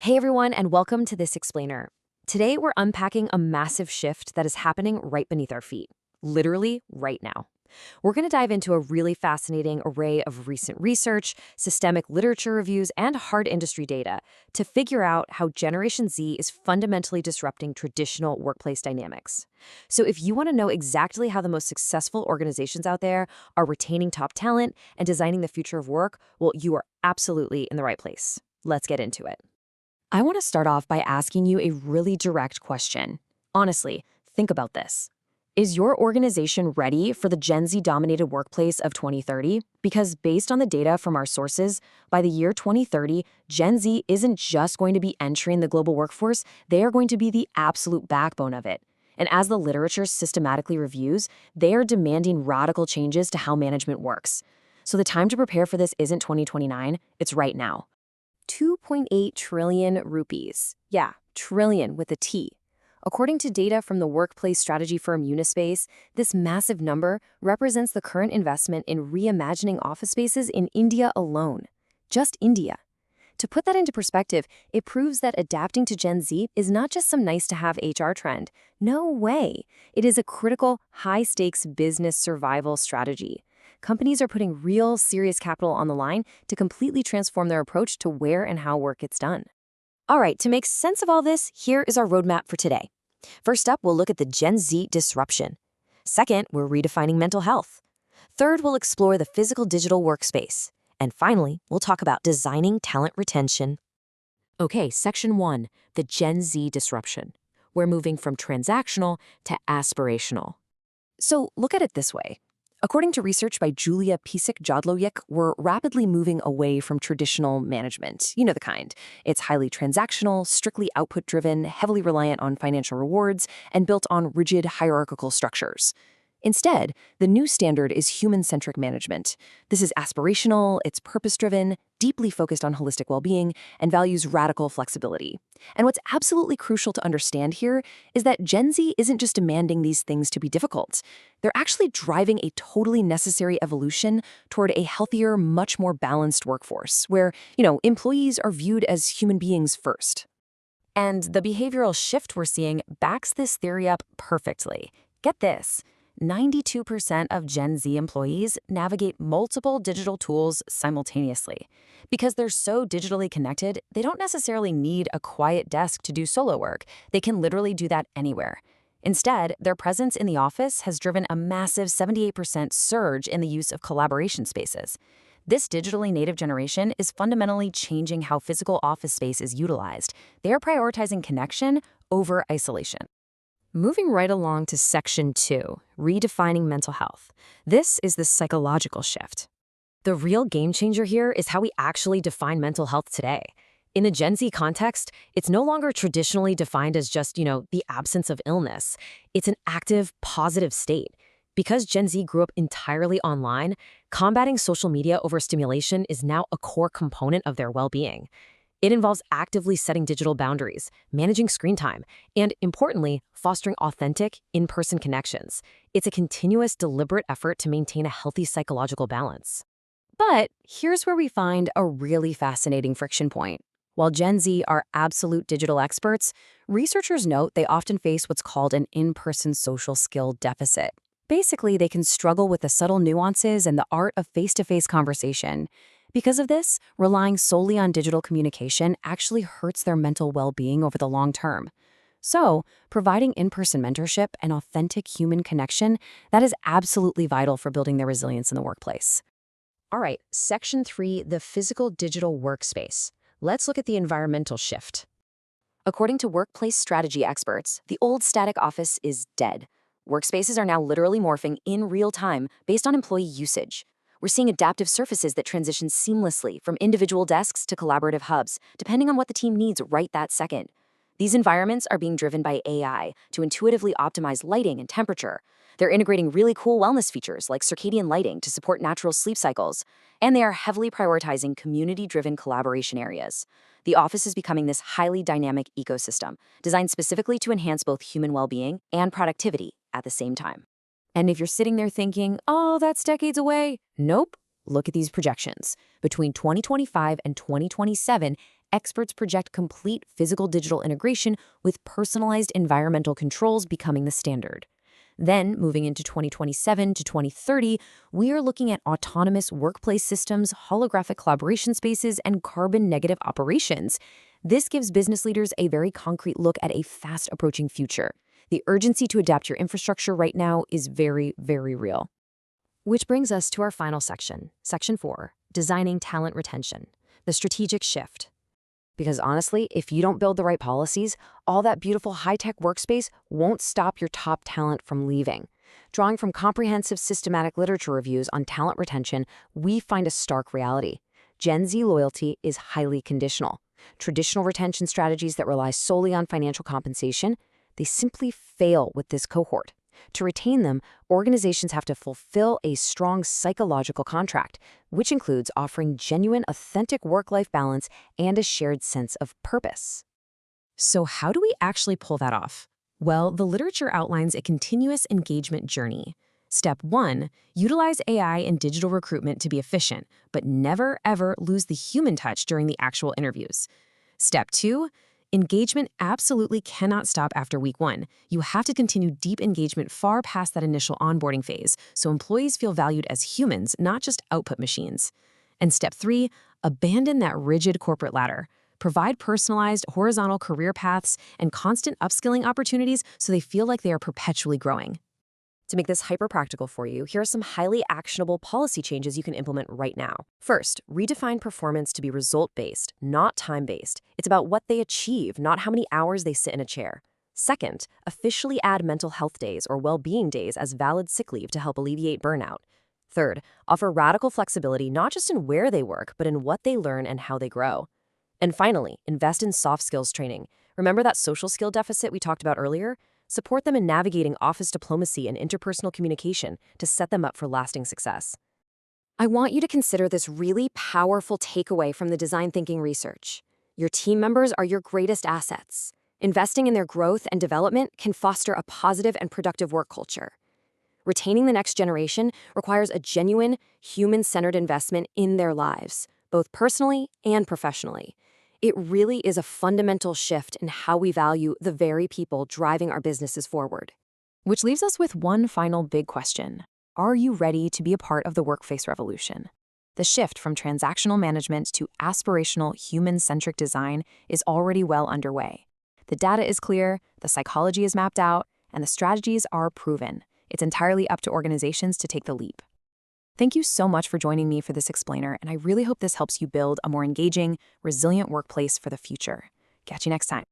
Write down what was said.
Hey everyone, and welcome to This Explainer. Today we're unpacking a massive shift that is happening right beneath our feet, literally right now. We're going to dive into a really fascinating array of recent research, systemic literature reviews, and hard industry data to figure out how Generation Z is fundamentally disrupting traditional workplace dynamics. So if you want to know exactly how the most successful organizations out there are retaining top talent and designing the future of work, well, you are absolutely in the right place. Let's get into it. I want to start off by asking you a really direct question. Honestly, think about this. Is your organization ready for the Gen Z-dominated workplace of 2030? Because based on the data from our sources, by the year 2030, Gen Z isn't just going to be entering the global workforce, they are going to be the absolute backbone of it. And as the literature systematically reviews, they are demanding radical changes to how management works. So the time to prepare for this isn't 2029, it's right now. 2.8 trillion rupees. Yeah, trillion with a T. According to data from the workplace strategy firm Unispace, this massive number represents the current investment in reimagining office spaces in India alone. Just India. To put that into perspective, it proves that adapting to Gen Z is not just some nice-to-have HR trend. No way. It is a critical, high-stakes business survival strategy. Companies are putting real, serious capital on the line to completely transform their approach to where and how work gets done. All right, to make sense of all this, here is our roadmap for today. First up, we'll look at the Gen Z disruption. Second, we're redefining mental health. Third, we'll explore the physical-digital workspace. And finally, we'll talk about designing talent retention. Okay, Section 1, the Gen Z disruption. We're moving from transactional to aspirational. So look at it this way. According to research by Julia Pisek-Jodlowiec, we're rapidly moving away from traditional management. You know the kind. It's highly transactional, strictly output-driven, heavily reliant on financial rewards, and built on rigid hierarchical structures. Instead, the new standard is human-centric management. This is aspirational, it's purpose-driven, deeply focused on holistic well-being, and values radical flexibility. And what's absolutely crucial to understand here is that Gen Z isn't just demanding these things to be difficult. They're actually driving a totally necessary evolution toward a healthier, much more balanced workforce, where, employees are viewed as human beings first. And the behavioral shift we're seeing backs this theory up perfectly. Get this. 92% of Gen Z employees navigate multiple digital tools simultaneously. Because they're so digitally connected, they don't necessarily need a quiet desk to do solo work. They can literally do that anywhere. Instead, their presence in the office has driven a massive 78% surge in the use of collaboration spaces. This digitally native generation is fundamentally changing how physical office space is utilized. They are prioritizing connection over isolation. Moving right along to Section 2, redefining mental health. This is the psychological shift. The real game changer here is how we actually define mental health today. In the Gen Z context, it's no longer traditionally defined as just, the absence of illness. It's an active, positive state. Because Gen Z grew up entirely online, combating social media overstimulation is now a core component of their well-being. It involves actively setting digital boundaries, managing screen time, and, importantly, fostering authentic, in-person connections. It's a continuous, deliberate effort to maintain a healthy psychological balance. But here's where we find a really fascinating friction point. While Gen Z are absolute digital experts, researchers note they often face what's called an in-person social skill deficit. Basically, they can struggle with the subtle nuances and the art of face-to-face conversation. Because of this, relying solely on digital communication actually hurts their mental well-being over the long term. So, providing in-person mentorship and authentic human connection, that is absolutely vital for building their resilience in the workplace. All right, Section 3, the physical-digital workspace. Let's look at the environmental shift. According to workplace strategy experts, the old static office is dead. Workspaces are now literally morphing in real time based on employee usage. We're seeing adaptive surfaces that transition seamlessly from individual desks to collaborative hubs, depending on what the team needs right that second. These environments are being driven by AI to intuitively optimize lighting and temperature. They're integrating really cool wellness features like circadian lighting to support natural sleep cycles. And they are heavily prioritizing community-driven collaboration areas. The office is becoming this highly dynamic ecosystem, designed specifically to enhance both human well-being and productivity at the same time. And if you're sitting there thinking, oh, that's decades away, nope. Look at these projections. Between 2025 and 2027, experts project complete physical-digital integration with personalized environmental controls becoming the standard. Then, moving into 2027 to 2030, we are looking at autonomous workplace systems, holographic collaboration spaces, and carbon-negative operations. This gives business leaders a very concrete look at a fast-approaching future. The urgency to adapt your infrastructure right now is very, very real. Which brings us to our final section, Section 4, Designing Talent Retention, the strategic shift. Because honestly, if you don't build the right policies, all that beautiful high-tech workspace won't stop your top talent from leaving. Drawing from comprehensive systematic literature reviews on talent retention, we find a stark reality. Gen Z loyalty is highly conditional. Traditional retention strategies that rely solely on financial compensation, they simply fail with this cohort. To retain them, organizations have to fulfill a strong psychological contract, which includes offering genuine, authentic work-life balance and a shared sense of purpose. So how do we actually pull that off? Well, the literature outlines a continuous engagement journey. Step 1, utilize AI and digital recruitment to be efficient, but never, ever lose the human touch during the actual interviews. Step 2, engagement absolutely cannot stop after week 1. You have to continue deep engagement far past that initial onboarding phase, so employees feel valued as humans, not just output machines. And step 3, abandon that rigid corporate ladder. Provide personalized, horizontal career paths and constant upskilling opportunities so they feel like they are perpetually growing. To make this hyper-practical for you, here are some highly actionable policy changes you can implement right now. First, redefine performance to be result-based, not time-based. It's about what they achieve, not how many hours they sit in a chair. Second, officially add mental health days or well-being days as valid sick leave to help alleviate burnout. Third, offer radical flexibility not just in where they work, but in what they learn and how they grow. And finally, invest in soft skills training. Remember that social skill deficit we talked about earlier? Support them in navigating office diplomacy and interpersonal communication to set them up for lasting success. I want you to consider this really powerful takeaway from the design thinking research. Your team members are your greatest assets. Investing in their growth and development can foster a positive and productive work culture. Retaining the next generation requires a genuine, human-centered investment in their lives, both personally and professionally. It really is a fundamental shift in how we value the very people driving our businesses forward. Which leaves us with one final big question. Are you ready to be a part of the workplace revolution? The shift from transactional management to aspirational, human-centric design is already well underway. The data is clear, the psychology is mapped out, and the strategies are proven. It's entirely up to organizations to take the leap. Thank you so much for joining me for this explainer, and I really hope this helps you build a more engaging, resilient workplace for the future. Catch you next time.